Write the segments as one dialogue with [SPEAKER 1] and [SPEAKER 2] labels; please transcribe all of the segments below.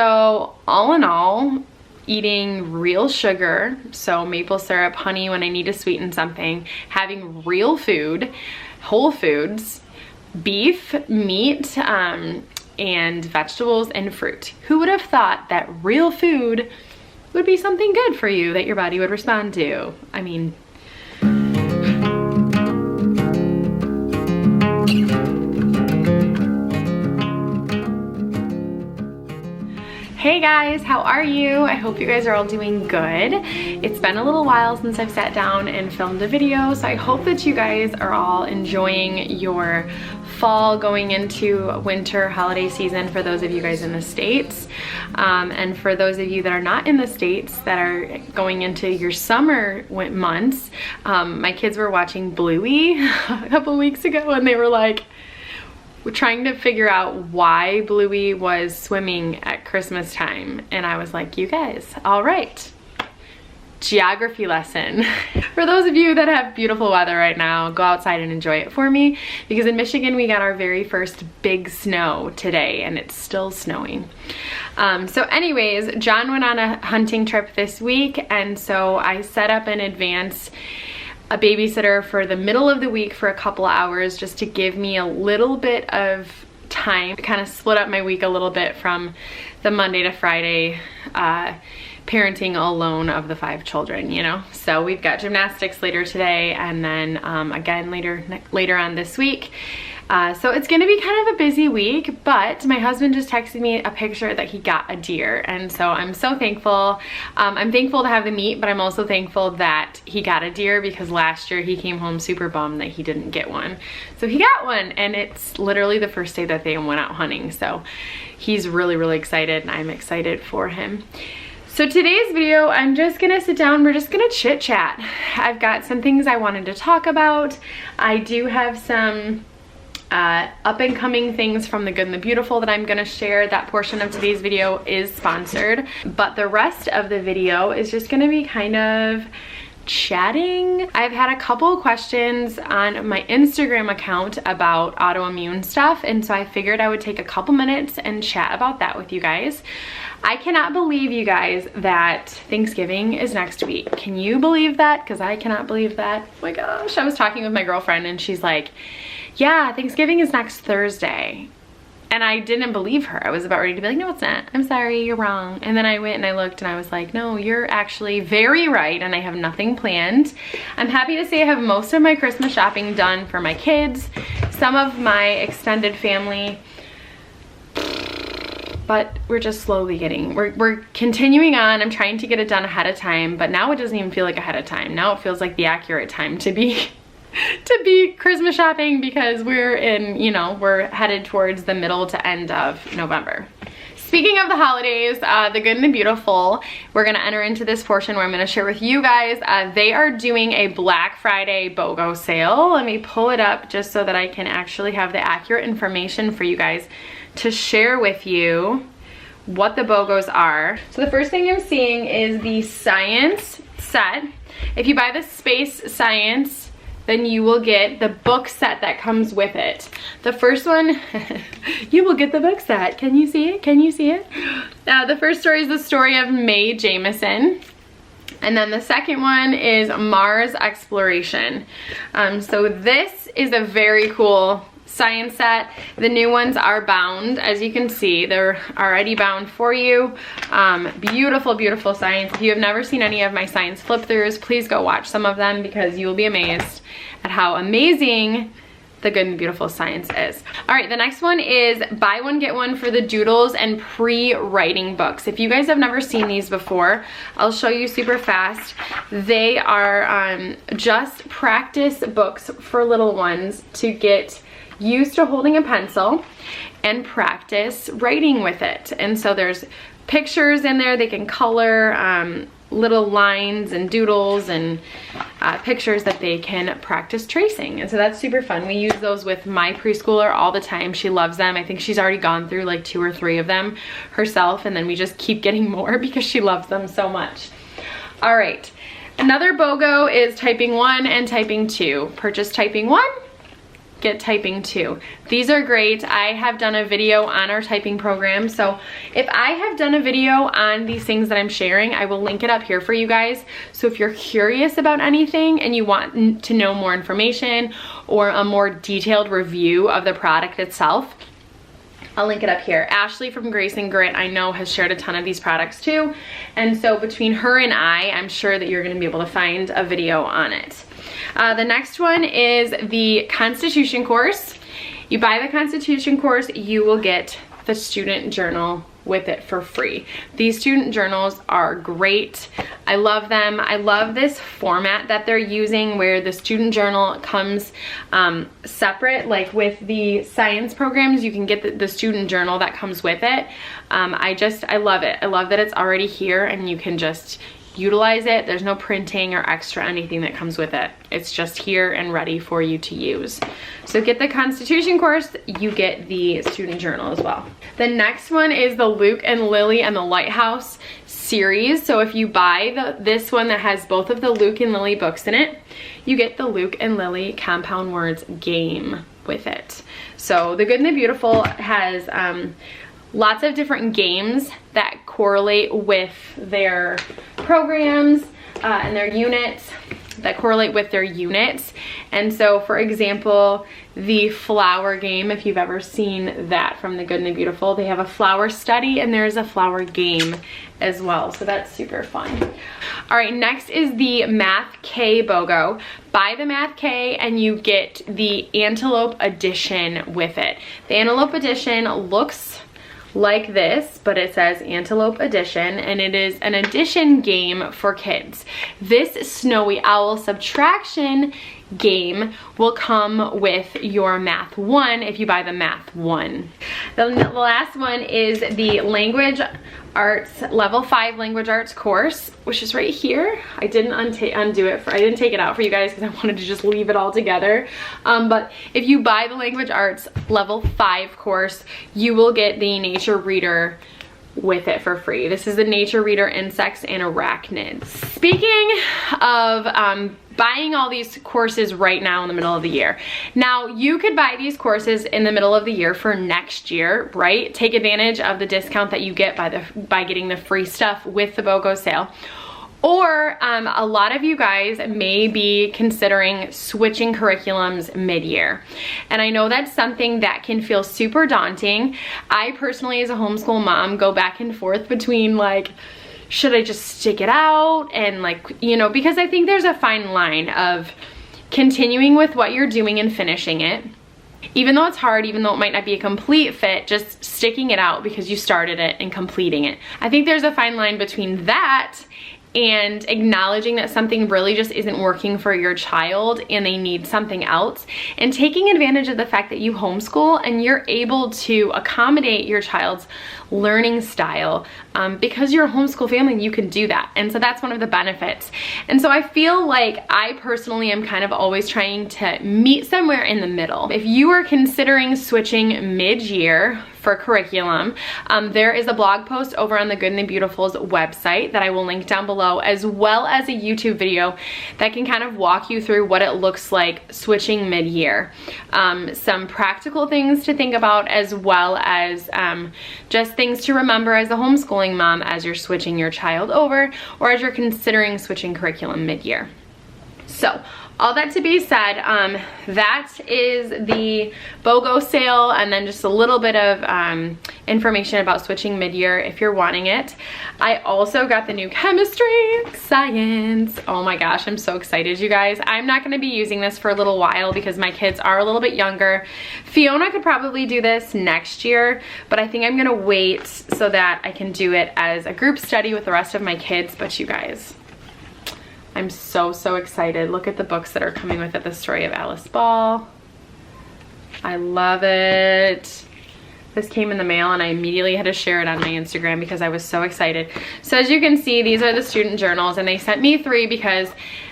[SPEAKER 1] So all in all, eating real sugar, so maple syrup, honey when I need to sweeten something, having real food, whole foods, beef, meat, and vegetables and fruit. Who would have thought that real food would be something good for you that your body would respond to? I mean, hey guys, how are you? I hope you guys are all doing good. It's been a little while since I've sat down and filmed a video, so I hope that you guys are all enjoying your fall going into winter holiday season for those of you guys in the States. And for those of you that are not in the States that are going into your summer months, my kids were watching Bluey a couple weeks ago and they were like, we're trying to figure out why Bluey was swimming at Christmas time. And I was like, you guys, all right, geography lesson. For those of you that have beautiful weather right now, go outside and enjoy it for me, because in Michigan we got our very first big snow today and it's still snowing. So anyways, John went on a hunting trip this week, and so I set up in advance a babysitter for the middle of the week for a couple hours, just to give me a little bit of time to kind of split up my week a little bit from the Monday to Friday parenting alone of the 5 children, you know. So we've got gymnastics later today, and then again later on this week. So it's gonna be kind of a busy week, but my husband just texted me a picture that he got a deer, and so I'm so thankful. I'm thankful to have the meat, but I'm also thankful that he got a deer, because last year he came home super bummed that he didn't get one. So he got one, and it's literally the first day that they went out hunting, so he's really, really excited, and I'm excited for him. So today's video, I'm just gonna sit down, we're just gonna chit chat. I've got some things I wanted to talk about. I do have some up and coming things from the Good and the Beautiful that I'm gonna share. That portion of today's video is sponsored, but the rest of the video is just gonna be kind of chatting. I've had a couple questions on my Instagram account about autoimmune stuff, and so I figured I would take a couple minutes and chat about that with you guys. I cannot believe, you guys, that Thanksgiving is next week. Can you believe that? Because I cannot believe that. Oh my gosh. I was talking with my girlfriend and she's like, yeah, Thanksgiving is next Thursday. And I didn't believe her. I was about ready to be like, no, it's not. I'm sorry, you're wrong. And then I went and I looked and I was like, no, you're actually very right, and I have nothing planned. I'm happy to say I have most of my Christmas shopping done for my kids, some of my extended family, but we're just slowly we're continuing on. I'm trying to get it done ahead of time, but now it doesn't even feel like ahead of time. Now it feels like the accurate time to be Christmas shopping, because we're in, you know, we're headed towards the middle to end of November. Speaking of the holidays, the Good and the Beautiful, we're gonna enter into this portion where I'm gonna share with you guys, they are doing a Black Friday BOGO sale. Let me pull it up just so that I can actually have the accurate information for you guys to share with you what the BOGOs are. So the first thing I'm seeing is the science set. If you buy the space science, then you will get the book set that comes with it. The first one, you will get the book set. Can you see it? Can you see it? The first story is the story of Mae Jemison. And then the second one is Mars Exploration. So this is a very cool science set. The new ones are bound, as you can see. They're already bound for you. Beautiful, beautiful science. If you have never seen any of my science flip throughs, please go watch some of them, because you will be amazed at how amazing the Good and Beautiful science is. All right, the next one is buy one, get one for the doodles and pre-writing books. If you guys have never seen these before, I'll show you super fast. They are just practice books for little ones to get used to holding a pencil and practice writing with it. And so there's pictures in there. They can color little lines and doodles and pictures that they can practice tracing. And so that's super fun. We use those with my preschooler all the time. She loves them. I think she's already gone through like 2 or 3 of them herself, and then we just keep getting more because she loves them so much. All right, another BOGO is typing 1 and typing 2. Purchase typing 1, get typing too. These are great. I have done a video on our typing program, so if I have done a video on these things that I'm sharing, I will link it up here for you guys. So if you're curious about anything and you want to know more information or a more detailed review of the product itself, I'll link it up here. Ashley from Grace and Grit, I know, has shared a ton of these products too. And so between her and I'm sure that you're gonna be able to find a video on it. The next one is the Constitution course. You buy the Constitution course, you will get the student journal with it for free. These student journals are great. I love them. I love this format that they're using where the student journal comes separate. Like with the science programs, you can get the student journal that comes with it. I love it. I love that it's already here and you can just utilize it. There's no printing or extra anything that comes with it. It's just here and ready for you to use. So get the Constitution course, you get the student journal as well. The next one is the Luke and Lily and the Lighthouse series. So if you buy this one that has both of the Luke and Lily books in it, you get the Luke and Lily Compound Words game with it. So the Good and the Beautiful has lots of different games that correlate with their programs and their units, And so for example, the flower game, if you've ever seen that from the Good and the Beautiful, they have a flower study and there's a flower game as well. So that's super fun. All right, next is the Math K BOGO. Buy the Math K and you get the Antelope Edition with it. The Antelope Edition looks like this, but it says Antelope Edition, and it is an addition game for kids. This Snowy Owl subtraction game will come with your Math 1 if you buy the Math 1. The last one is the Language Arts Level 5 Language Arts course, which is right here. I didn't undo it. I didn't take it out for you guys because I wanted to just leave it all together. But if you buy the Language Arts Level 5 course, you will get the Nature Reader with it for free. This is the Nature Reader Insects and Arachnids. Speaking of buying all these courses right now in the middle of the year. Now, you could buy these courses in the middle of the year for next year, right? Take advantage of the discount that you get by getting the free stuff with the BOGO sale. Or a lot of you guys may be considering switching curriculums mid-year. And I know that's something that can feel super daunting. I personally, as a homeschool mom, go back and forth between like, should I just stick it out? And like, you know, because I think there's a fine line of continuing with what you're doing and finishing it. Even though it's hard, even though it might not be a complete fit, just sticking it out because you started it and completing it. I think there's a fine line between that and acknowledging that something really just isn't working for your child and they need something else, and taking advantage of the fact that you homeschool and you're able to accommodate your child's learning style because you're a homeschool family and you can do that. And so that's one of the benefits. And so I feel like I personally am kind of always trying to meet somewhere in the middle. If you are considering switching mid-year for curriculum, there is a blog post over on the Good and the Beautiful's website that I will link down below, as well as a YouTube video that can kind of walk you through what it looks like switching mid-year. Some practical things to think about, as well as just things to remember as a homeschooling mom as you're switching your child over or as you're considering switching curriculum mid-year. So all that to be said, that is the BOGO sale, and then just a little bit of information about switching mid-year if you're wanting it. I also got the new chemistry, science. Oh my gosh, I'm so excited, you guys. I'm not gonna be using this for a little while because my kids are a little bit younger. Fiona could probably do this next year, but I think I'm gonna wait so that I can do it as a group study with the rest of my kids. But you guys, I'm so excited. Look at the books that are coming with it. The Story of Alice Ball. I love it. This came in the mail and I immediately had to share it on my Instagram because I was so excited. So as you can see, these are the student journals, and they sent me 3 because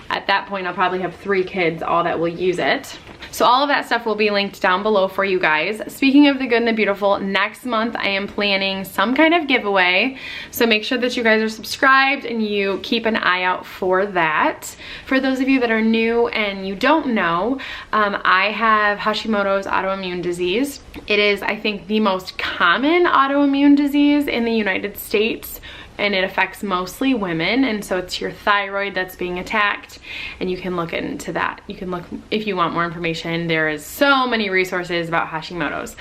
[SPEAKER 1] at that point I'll probably have 3 kids all that will use it. So all of that stuff will be linked down below for you guys. Speaking of the good and the beautiful, next month I am planning some kind of giveaway. So make sure that you guys are subscribed and you keep an eye out for that. For those of you that are new and you don't know, I have Hashimoto's autoimmune disease. It is, I think, the most common autoimmune disease in the United States, and it affects mostly women, and so it's your thyroid that's being attacked, and you can look into that. You can look if you want more information. There is so many resources about Hashimoto's.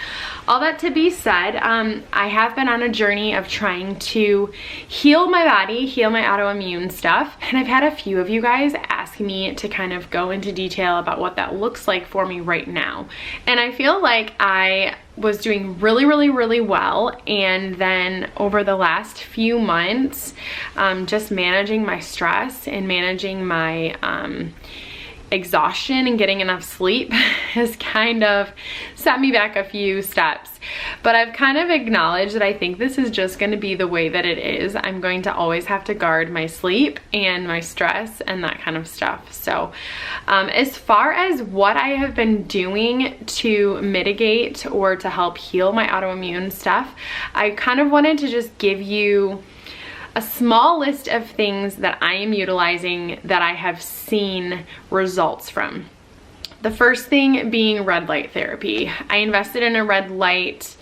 [SPEAKER 1] All that to be said, I have been on a journey of trying to heal my body, heal my autoimmune stuff, and I've had a few of you guys ask me to kind of go into detail about what that looks like for me right now. And I feel like I was doing really well, and then over the last few months, just managing my stress and managing my exhaustion and getting enough sleep has kind of set me back a few steps. But I've kind of acknowledged that I think this is just going to be the way that it is. I'm going to always have to guard my sleep and my stress and that kind of stuff. So as far as what I have been doing to mitigate or to help heal my autoimmune stuff, I kind of wanted to just give you a small list of things that I am utilizing that I have seen results from. The first thing being red light therapy. I invested in a red light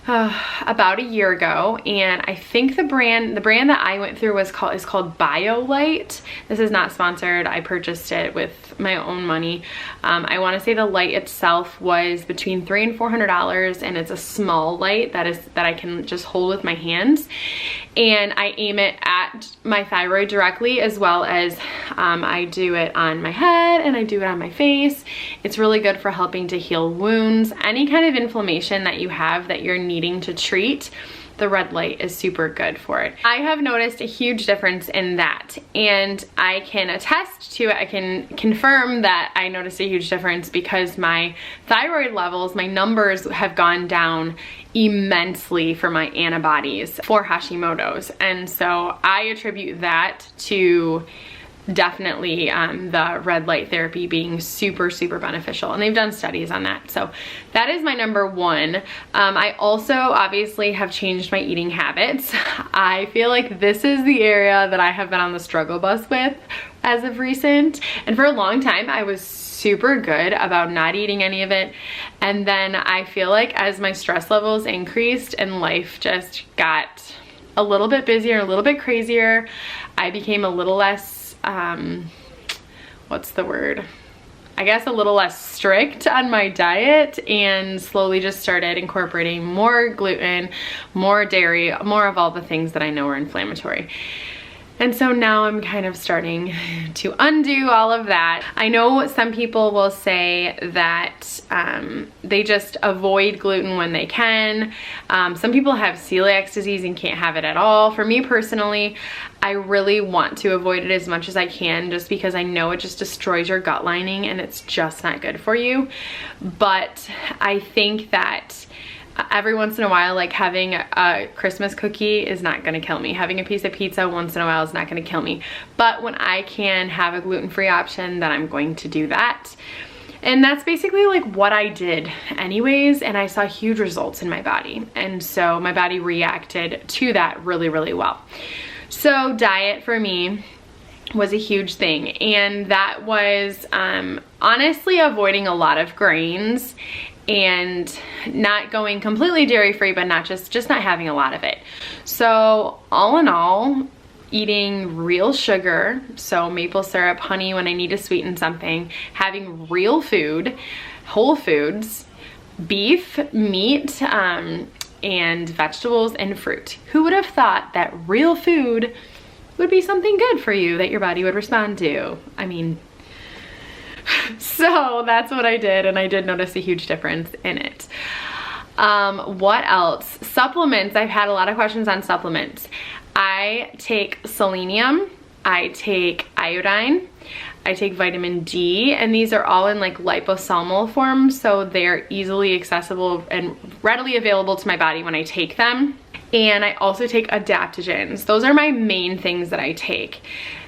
[SPEAKER 1] about a year ago, and I think the brand that I went through is called BioLite. This is not sponsored. I purchased it with my own money. I want to say the light itself was between $300 and $400, and it's a small light that I can just hold with my hands, and I aim it at my thyroid directly, as well as I do it on my head and I do it on my face. It's really good for helping to heal wounds, any kind of inflammation that you have that you're needing to treat. The red light is super good for it. I have noticed a huge difference in that, and I can attest to it. I can confirm that I noticed a huge difference because my thyroid levels, my numbers have gone down immensely for my antibodies for Hashimoto's, and so I attribute that to definitely the red light therapy being super beneficial, and they've done studies on that. So that is my number one. I also obviously have changed my eating habits. I feel like this is the area that I have been on the struggle bus with as of recent, and for a long time I was super good about not eating any of it, and then I feel like as my stress levels increased and life just got a little bit busier, a little bit crazier, I became a little less what's the word? I guess a little less strict on my diet, and slowly just started incorporating more gluten, more dairy, more of all the things that I know are inflammatory. And so now I'm kind of starting to undo all of that. I know some people will say that they just avoid gluten when they can. Some people have celiac disease and can't have it at all. For me personally, I really want to avoid it as much as I can, just because I know it just destroys your gut lining and it's just not good for you. But I think that every once in a while, like having a Christmas cookie is not gonna kill me. Having a piece of pizza once in a while is not gonna kill me. But when I can have a gluten-free option, then I'm going to do that. And that's basically like what I did anyways, and I saw huge results in my body. And so my body reacted to that really well. So diet for me was a huge thing, and that was honestly avoiding a lot of grains and not going completely dairy free, but not just not having a lot of it. So all in all, eating real sugar, so maple syrup, honey when I need to sweeten something, having real food, whole foods, beef, meat, and vegetables and fruit. Who would have thought that real food would be something good for you that your body would respond to? I mean, so that's what I did, and I did notice a huge difference in it. What else? Supplements. I've had a lot of questions on supplements. I take selenium, I take iodine, I take vitamin D, and these are all in like liposomal form, so they're easily accessible and readily available to my body when I take them. And I also take adaptogens. Those are my main things that I take.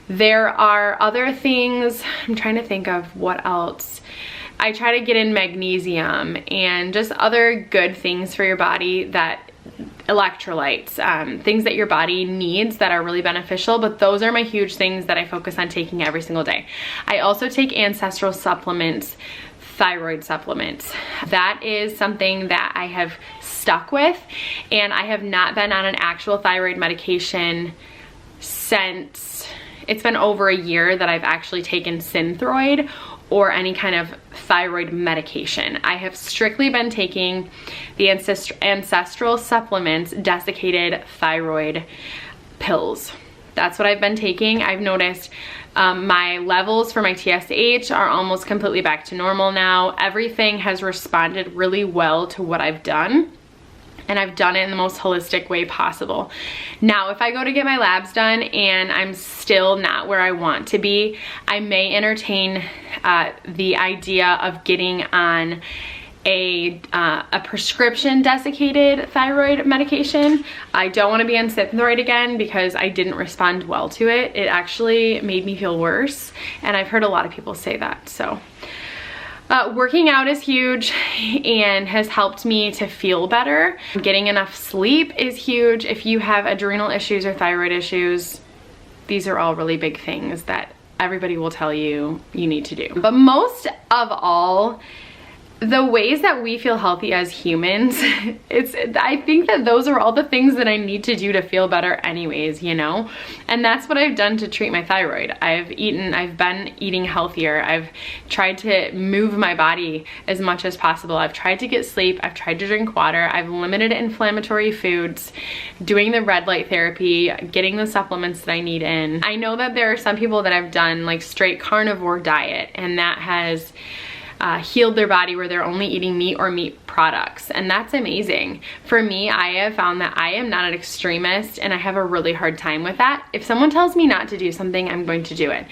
[SPEAKER 1] There are other things, I'm trying to think of what else. I try to get in magnesium and just other good things for your body, that electrolytes, things that your body needs that are really beneficial, but those are my huge things that I focus on taking every single day. I also take ancestral supplements, thyroid supplements. That is something that I have stuck with, and I have not been on an actual thyroid medication since, it's been over a year that I've actually taken Synthroid or any kind of thyroid medication. I have strictly been taking the ancestral supplements, desiccated thyroid pills. That's what I've been taking. I've noticed my levels for my TSH are almost completely back to normal now. Everything has responded really well to what I've done, and I've done it in the most holistic way possible. Now, if I go to get my labs done and I'm still not where I want to be, I may entertain the idea of getting on a prescription desiccated thyroid medication. I don't want to be on Synthroid again because I didn't respond well to it. It actually made me feel worse, and I've heard a lot of people say that. So working out is huge and has helped me to feel better. Getting enough sleep is huge. If you have adrenal issues or thyroid issues, these are all really big things that everybody will tell you you need to do. But most of all, the ways that we feel healthy as humans, I think that those are all the things that I need to do to feel better anyways, you know? And that's what I've done to treat my thyroid. I've been eating healthier. I've tried to move my body as much as possible. I've tried to get sleep. I've tried to drink water. I've limited inflammatory foods, doing the red light therapy, getting the supplements that I need in. I know that there are some people that have done like straight carnivore diet, and that has healed their body where they're only eating meat or meat products, and that's amazing. For me, I have found that I am not an extremist, and I have a really hard time with that. If someone tells me not to do something, I'm going to do it,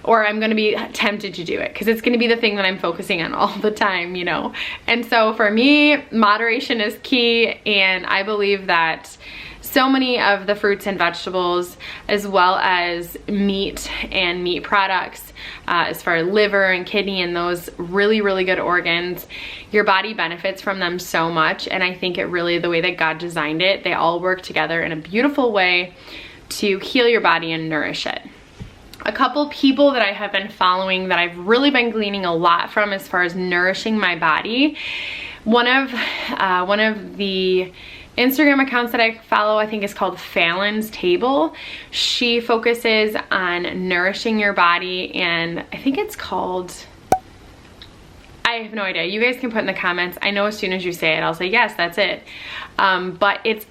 [SPEAKER 1] or I'm going to be tempted to do it because it's going to be the thing that I'm focusing on all the time, you know? And so for me, moderation is key, and I believe that so many of the fruits and vegetables, as well as meat and meat products, as far as liver and kidney and those really, really good organs, your body benefits from them so much. And I think it really, the way that God designed it, they all work together in a beautiful way to heal your body and nourish it. A couple people that I have been following that I've really been gleaning a lot from as far as nourishing my body, one of the Instagram accounts that I follow, I think, is called Fallon's Table. She focuses on nourishing your body, and I think it's called, I have no idea. You guys can put in the comments. I know as soon as you say it, I'll say, yes, that's it. But it's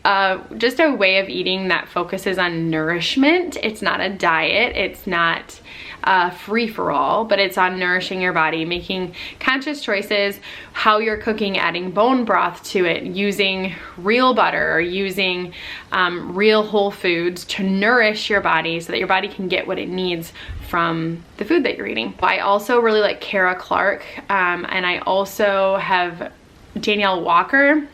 [SPEAKER 1] just a way of eating that focuses on nourishment. It's not a diet. It's not free-for-all, but it's on nourishing your body, making conscious choices, how you're cooking, adding bone broth to it, using real butter or using real whole foods to nourish your body so that your body can get what it needs from the food that you're eating. I also really like Kara Clark, and I also have Danielle Walker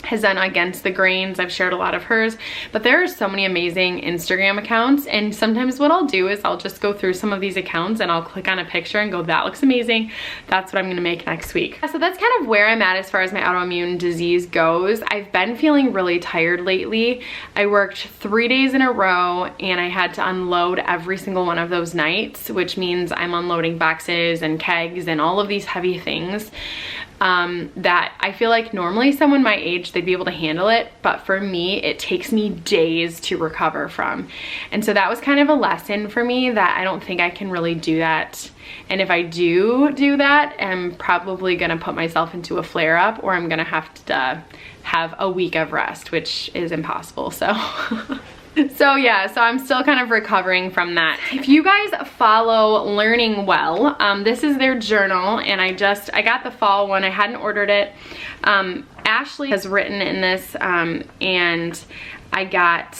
[SPEAKER 1] has done Against the Grains. I've shared a lot of hers, but there are so many amazing Instagram accounts, and sometimes what I'll do is I'll just go through some of these accounts and I'll click on a picture and go, that looks amazing, that's what I'm gonna make next week. So that's kind of where I'm at as far as my autoimmune disease goes. I've been feeling really tired lately. I worked 3 days in a row and I had to unload every single one of those nights, which means I'm unloading boxes and kegs and all of these heavy things that I feel like normally someone my age, they'd be able to handle it, but for me, it takes me days to recover from. And so that was kind of a lesson for me that I don't think I can really do that. And if I do that, I'm probably gonna put myself into a flare-up, or I'm gonna have to have a week of rest, which is impossible, so. So yeah, so I'm still kind of recovering from that. If you guys follow Learning Well, this is their journal, and I got the fall one. I hadn't ordered it. Ashley has written in this, and I got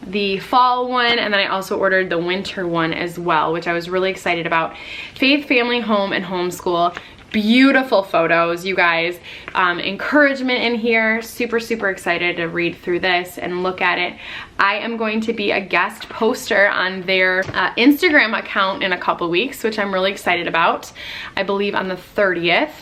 [SPEAKER 1] the fall one, and then I also ordered the winter one as well, which I was really excited about. Faith, Family, Home, and Homeschool. Beautiful photos, you guys. Encouragement in here. Super, super excited to read through this and look at it. I am going to be a guest poster on their Instagram account in a couple weeks, which I'm really excited about. I believe on the 30th.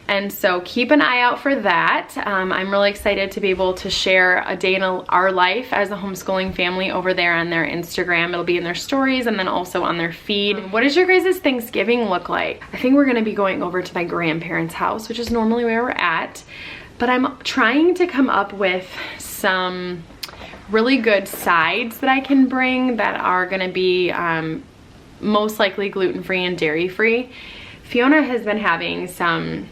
[SPEAKER 1] And so keep an eye out for that. I'm really excited to be able to share a day in our life as a homeschooling family over there on their Instagram. It'll be in their stories and then also on their feed. What does your guys' Thanksgiving look like? I think we're gonna be going over to my grandparents' house, which is normally where we're at. But I'm trying to come up with some really good sides that I can bring that are gonna be most likely gluten-free and dairy-free. Fiona has been having some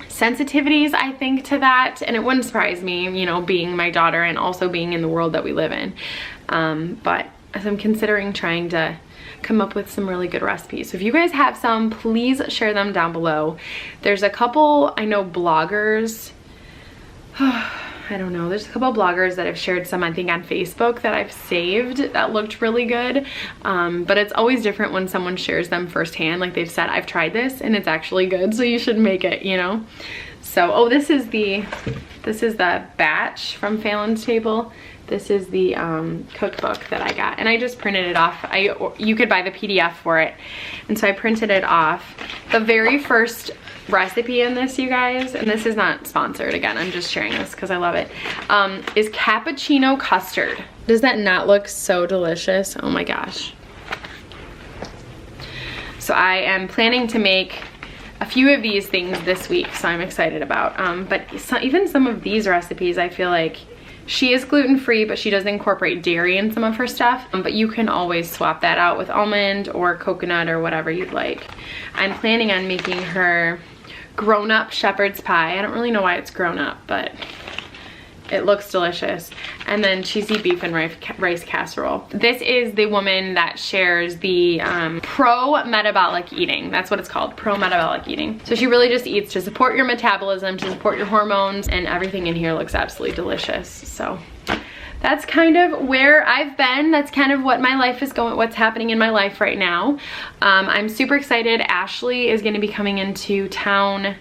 [SPEAKER 1] sensitivities, I think, to that, and it wouldn't surprise me, you know, being my daughter and also being in the world that we live in. But as I'm considering trying to come up with some really good recipes. So if you guys have some, please share them down below. There's a couple, I know, bloggers, I don't know, there's a couple bloggers that have shared some, I think, on Facebook that I've saved that looked really good. But it's always different when someone shares them firsthand. Like they've said, I've tried this and it's actually good, so you should make it, you know? So, oh, this is the batch from Fallon's Table. This is the cookbook that I got, and I just printed it off. You could buy the PDF for it, and so I printed it off. The very first recipe in this, you guys, and this is not sponsored, again, I'm just sharing this because I love it, is cappuccino custard. Does that not look so delicious? Oh my gosh. So I am planning to make a few of these things this week, so I'm excited about. But even some of these recipes, I feel like she is gluten-free, but she does incorporate dairy in some of her stuff. But you can always swap that out with almond or coconut or whatever you'd like. I'm planning on making her grown-up shepherd's pie. I don't really know why it's grown up, but it looks delicious. And then cheesy beef and rice casserole. This is the woman that shares the pro-metabolic eating. That's what it's called, pro-metabolic eating. So she really just eats to support your metabolism, to support your hormones, and everything in here looks absolutely delicious. So that's kind of where I've been. That's kind of what my life is going, what's happening in my life right now. I'm super excited. Ashley is gonna be coming into town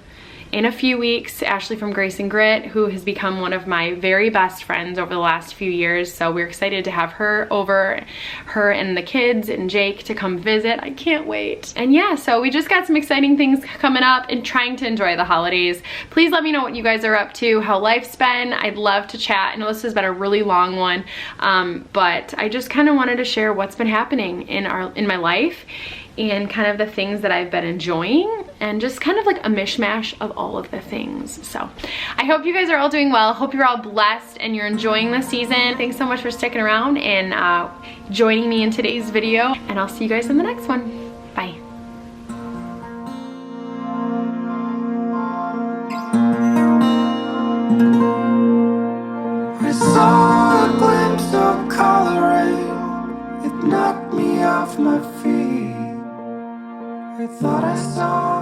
[SPEAKER 1] in a few weeks. Ashley from Grace and Grit, who has become one of my very best friends over the last few years. So we're excited to have her over, her and the kids and Jake to come visit. I can't wait. And yeah, so we just got some exciting things coming up and trying to enjoy the holidays. Please let me know what you guys are up to, how life's been. I'd love to chat. I know this has been a really long one, but I just kind of wanted to share what's been happening in my life and kind of the things that I've been enjoying, and just kind of like a mishmash of all of the things. So I hope you guys are all doing well. Hope you're all blessed and you're enjoying the season. Thanks so much for sticking around and joining me in today's video, and I'll see you guys in the next one. Bye.
[SPEAKER 2] I saw a glimpse of coloring. It knocked me off my feet. I thought I saw